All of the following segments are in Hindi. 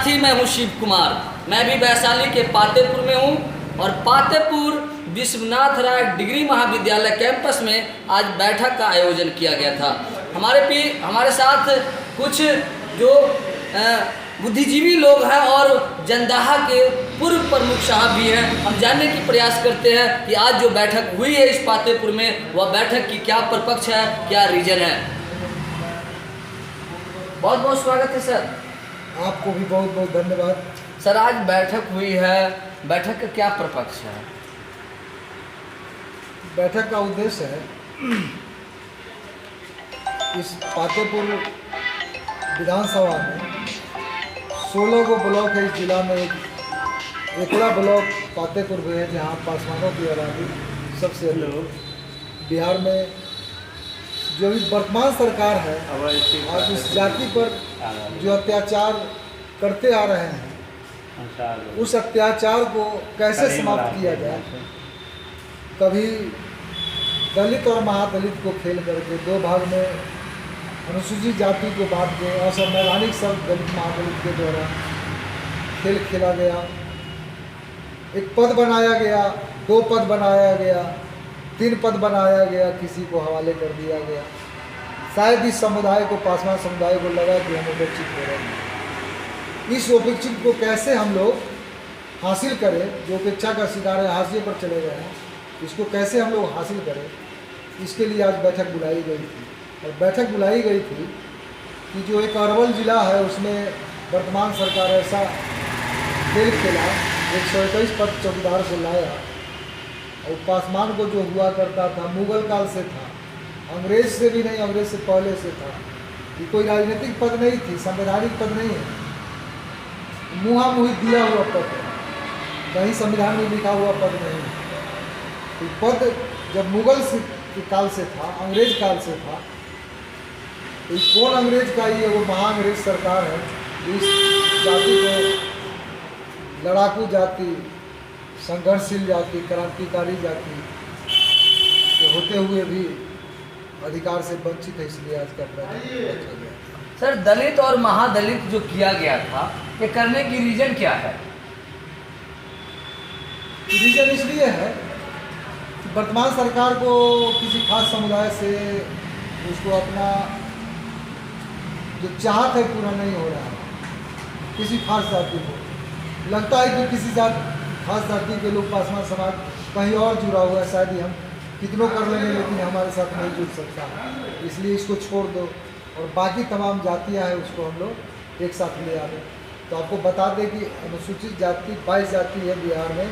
साथी मैं हूँ शिव कुमार। मैं भी वैशाली के पातेपुर में हूँ और पातेपुर विश्वनाथ राय डिग्री महाविद्यालय कैंपस में आज बैठक का आयोजन किया गया था। हमारे साथ कुछ जो बुद्धिजीवी लोग हैं और जनदाहा के पूर्व प्रमुख साहब भी हैं। हम जानने की प्रयास करते हैं कि आज जो बैठक हुई है इस पातेपुर में, वह बैठक की क्या परिपक्ष है, क्या रीजन है। बहुत बहुत स्वागत है सर। आपको भी बहुत बहुत धन्यवाद। सर आज बैठक हुई है, बैठक का क्या परिपक्ष है? बैठक का उद्देश्य है इस पातेपुर विधानसभा में 16 गो ब्लॉक है। इस जिला में एकड़ा ब्लॉक पातेपुर भी है जहाँ पासवानों की आबादी सबसे अधिक। बिहार में जो भी वर्तमान सरकार है आज इस जाति पर जो अत्याचार करते आ रहे हैं, उस अत्याचार को कैसे समाप्त किया जाए। कभी दलित और महादलित को खेल करके दो भाग में अनुसूचित जाति को बांट के असंवैधानिक सब दलित महादलित के द्वारा खेल खेला गया। एक पद बनाया गया, 2 पद बनाया गया, 3 पद बनाया गया, किसी को हवाले कर दिया गया। शायद इस समुदाय को, पासवान समुदाय को लगा कि हम उपेक्षित हो रहे हैं। इस उपेक्षित को कैसे हम लोग हासिल करें, जो उपेक्षा का शिकार है, हाशिए पर चले गए हैं, इसको कैसे हम लोग हासिल करें, इसके लिए आज बैठक बुलाई गई थी। और बैठक बुलाई गई थी कि जो एक अरवल ज़िला है उसमें वर्तमान सरकार ऐसा खेल खेला, 121 पद चौकीदार को लाया और पासवान को जो हुआ करता था मुगल काल से था, अंग्रेज से भी नहीं, अंग्रेज से पहले से था कि कोई राजनीतिक पद नहीं थी, संवैधानिक पद नहीं है, मुँहा मुँही दिया हुआ पद है, कहीं संविधान में लिखा हुआ पद नहीं है। तो पद जब मुगल काल से था, अंग्रेज काल से था, तो कौन अंग्रेज का ही है, वो महाअंग्रेज सरकार है। इस जाति को लड़ाकू जाति, संघर्षशील जाति, क्रांतिकारी जाति के होते हुए भी अधिकार से वंचित है, इसलिए आज का बैठक रखा गया। सर दलित और महादलित जो किया गया था, ये करने की रीजन क्या है? रीजन इसलिए है कि वर्तमान सरकार को किसी खास समुदाय से उसको अपना जो चाहत है पूरा नहीं हो रहा है। किसी खास जाति को लगता है कि किसी खास जाति के लोग, पासवान समाज कहीं और जुड़ा हुआ है, शायद ही हम कितनों कर लेंगे लेकिन हमारे साथ नहीं जुड़ सकता, इसलिए इसको छोड़ दो और बाकी तमाम जातियां हैं उसको हम लोग एक साथ ले आ रहे। तो आपको बता दें कि अनुसूचित जाति 22 जाति है बिहार में,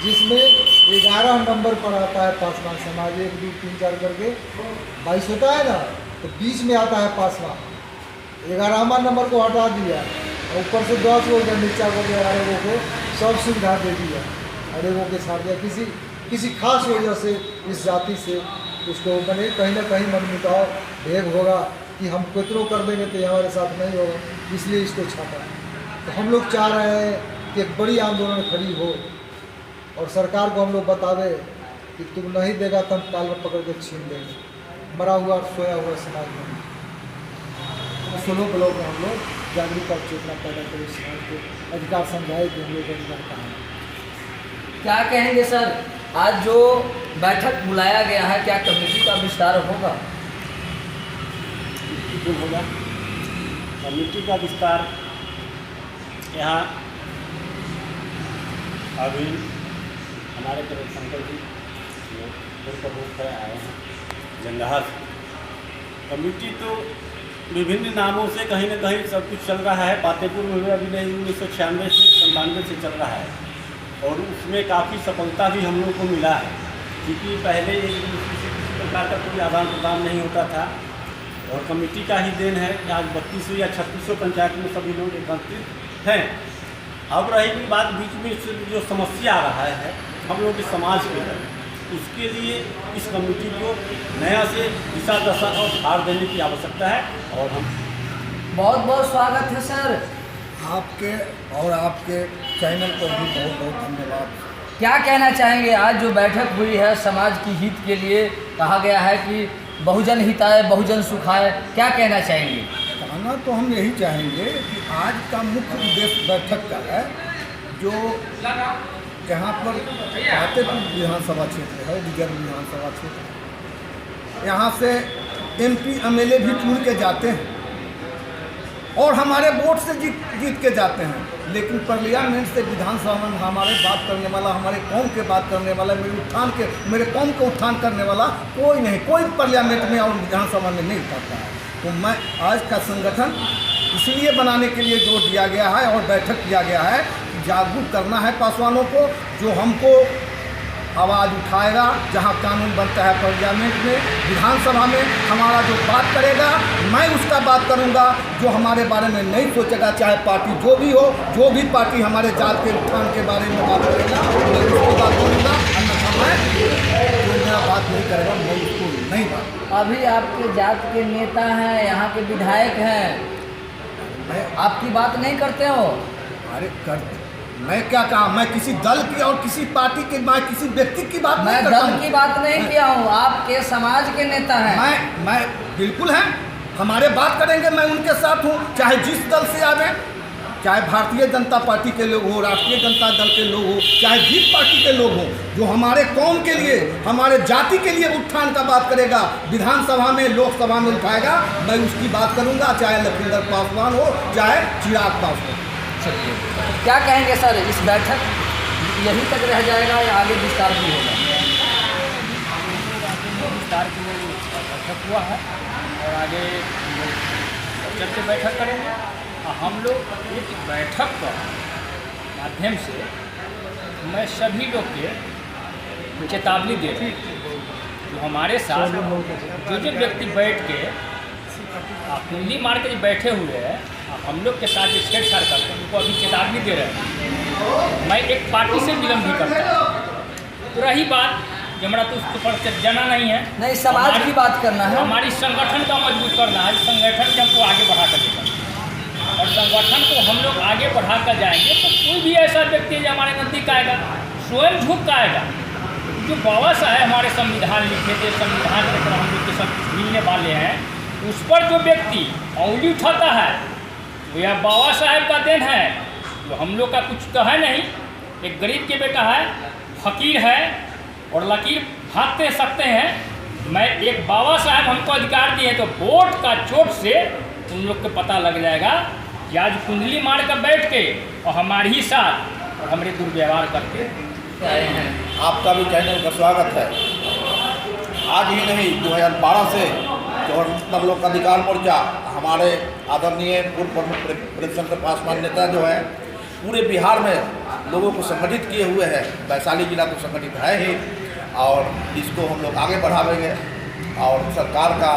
जिसमें 11 नंबर पर आता है पासवान समाज। 1 2 3 4 करके 22 होता है ना, तो बीच में आता है पासवान। 11वां नंबर को हटा दिया और ऊपर से 10 गो नीचा को 11 गो को सब सुविधा दे दिया, अरे वो के छाड़ दिया। किसी खास वजह से इस जाति से उसको बने कहीं ना कहीं मनमुटाव भेद होगा कि हम कितनों कर देंगे तो हमारे साथ नहीं होगा, इसलिए इसको छापा है। तो हम लोग चाह रहे हैं कि एक बड़ी आंदोलन खड़ी हो और सरकार को हम लोग बतावे कि तुम नहीं देगा तो हम काल में पकड़ के छीन देंगे। मरा हुआ सोया हुआ समाज में 16 ब्लॉक में हम लोग जागरूकता चेतना पैदा करें, समाज को अधिकार समझाए कि हम लोग अधिकार कहाँ है। क्या कहेंगे सर, आज जो बैठक बुलाया गया है, क्या कमेटी का विस्तार होगा? बिल्कुल होगा। कमेटी का विस्तार यहाँ अभी हमारे तरफ शंकर जी पूर्व प्रमुख है आए हैं जनदाहा से। कमेटी तो विभिन्न नामों से कहीं ना कहीं सब कुछ चल रहा है। पातेपुर में अभी नहीं 1996 से 97 से चल रहा है और उसमें काफ़ी सफलता भी हम लोग को मिला है, क्योंकि पहले एक दूसरे से किसी प्रकार का कोई आदान प्रदान नहीं होता था और कमेटी का ही देन है कि आज 3200 या 3600 पंचायत में सभी लोग एकत्रित हैं। अब रहेगी बात बीच में से जो समस्या आ रहा है हम लोग के समाज के अंदर, उसके लिए इस कमेटी को नया से दिशा दशा और भार देने की आवश्यकता है। और हम बहुत बहुत स्वागत है सर। आपके और आपके चैनल पर भी बहुत बहुत धन्यवाद। क्या कहना चाहेंगे, आज जो बैठक हुई है समाज की हित के लिए, कहा गया है कि बहुजन हिताय बहुजन सुखाय, क्या कहना चाहेंगे? कहना तो हम यही चाहेंगे कि आज का मुख्य उद्देश्य बैठक का है, जो यहाँ पर फतेहपुर विधानसभा क्षेत्र है, रिजर्व विधानसभा क्षेत्र है, यहाँ से MP MLA भी चुन के जाते हैं और हमारे वोट से जीत के जाते हैं, लेकिन पार्लियामेंट से विधानसभा में हमारे बात करने वाला, हमारे कौम के बात करने वाला, मेरे कौम का उत्थान करने वाला कोई नहीं, कोई पार्लियामेंट में और विधानसभा में नहीं करता है। तो मैं आज का संगठन इसलिए बनाने के लिए जोर दिया गया है और बैठक किया गया है कि जागरूक करना है पासवानों को, जो हमको आवाज़ उठाएगा, जहां कानून बनता है पार्लियामेंट में, विधानसभा में हमारा जो बात करेगा, मैं उसका बात करूंगा, जो हमारे बारे में नहीं सोचेगा, चाहे पार्टी जो भी हो, जो भी पार्टी हमारे जात के उत्थान के बारे में बात करेगा मैं उसकी बात करूँगा, अन्यथा मैं जो मेरा बात नहीं करेगा मैं उसको नहीं बात। अभी आपके जात के नेता हैं, यहाँ के विधायक हैं, आपकी बात नहीं करते हो? अरे करते, मैं क्या कहा, मैं किसी दल की और किसी पार्टी की, मैं किसी व्यक्ति की बात मैं नहीं करता दल हूं। की बात नहीं किया हूँ, आपके समाज के नेता हैं। मैं बिल्कुल है, हमारे बात करेंगे, मैं उनके साथ हूँ, चाहे जिस दल से आवे, चाहे भारतीय जनता पार्टी के लोग हो, राष्ट्रीय जनता दल के लोग हो, चाहे जिस पार्टी के लोग हों, जो हमारे कौम के लिए, हमारे जाति के लिए उत्थान का बात करेगा, विधानसभा में, लोकसभा में उठाएगा, मैं उसकी बात करूँगा, चाहे लखींदर पासवान हो, चाहे चिराग पासवान। चलिए, क्या कहेंगे सर, इस बैठक यहीं तक रह जाएगा या आगे विस्तार भी होगा? विस्तार के लिए बैठक हुआ है और आगे जब से बैठक करेंगे, हम लोग एक बैठक का माध्यम से मैं सभी लोग के चेतावनी दे रही हूँ, जो हमारे साथ जो व्यक्ति बैठ के कुंडली मार के बैठे हुए हैं, हम लोग के साथ जो छेड़छाड़ करते हैं, उनको अभी चेतावनी दे रहे हैं। मैं एक पार्टी से विलम्ब भी करता हूँ। तो रही बात कि हमारा तो उसके ऊपर जाना नहीं है, नहीं, समाज की बात करना है, हमारी संगठन का मजबूत करना है, संगठन के हमको आगे बढ़ा कर देना और संगठन को हम लोग आगे बढ़ा कर जाएंगे तो कोई भी ऐसा व्यक्ति जो हमारे नज़दीक आएगा, स्वयं झुक आएगा। जो बाबा साहब हमारे संविधान लिखे थे, संविधान के तरह हम लोग के सब मिलने वाले हैं, उस पर जो व्यक्ति उंगली उठाता है वो यह बाबा साहब का देन है, जो हम लोग का कुछ तो है नहीं। एक गरीब के बेटा है, फकीर है और लकीर हाथ दे सकते हैं। मैं एक बाबा साहब हमको अधिकार दिए, तो वोट का चोट से उन लोग को पता लग जाएगा कि आज कुंडली मार कर बैठ के और हमारे ही साथ और हमारे दुर्व्यवहार करके आए हैं। आपका भी चैनल का स्वागत है। आज ही नहीं, 2012 से चौहत्तर लोक अधिकार मोर्चा, हमारे आदरणीय पूर्व प्रमुख प्रेमचंद्र पासवान नेता जो है, पूरे बिहार में लोगों को संगठित किए हुए हैं। वैशाली जिला तो संगठित है ही, और इसको हम लोग आगे बढ़ावेंगे। और सरकार का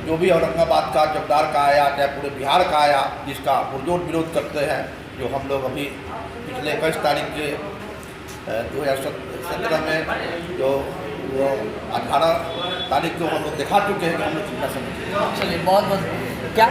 जो भी औरंगाबाद का, चौकीदार का आया, चाहे पूरे बिहार का आया, जिसका पुरजोर विरोध करते हैं, जो हम लोग अभी पिछले 21 तारीख के 2017 में जो वो 18 तारीख को हम लोग दिखा चुके हैं कि हम लोग कितना समझ। चलिए, बहुत बहुत क्या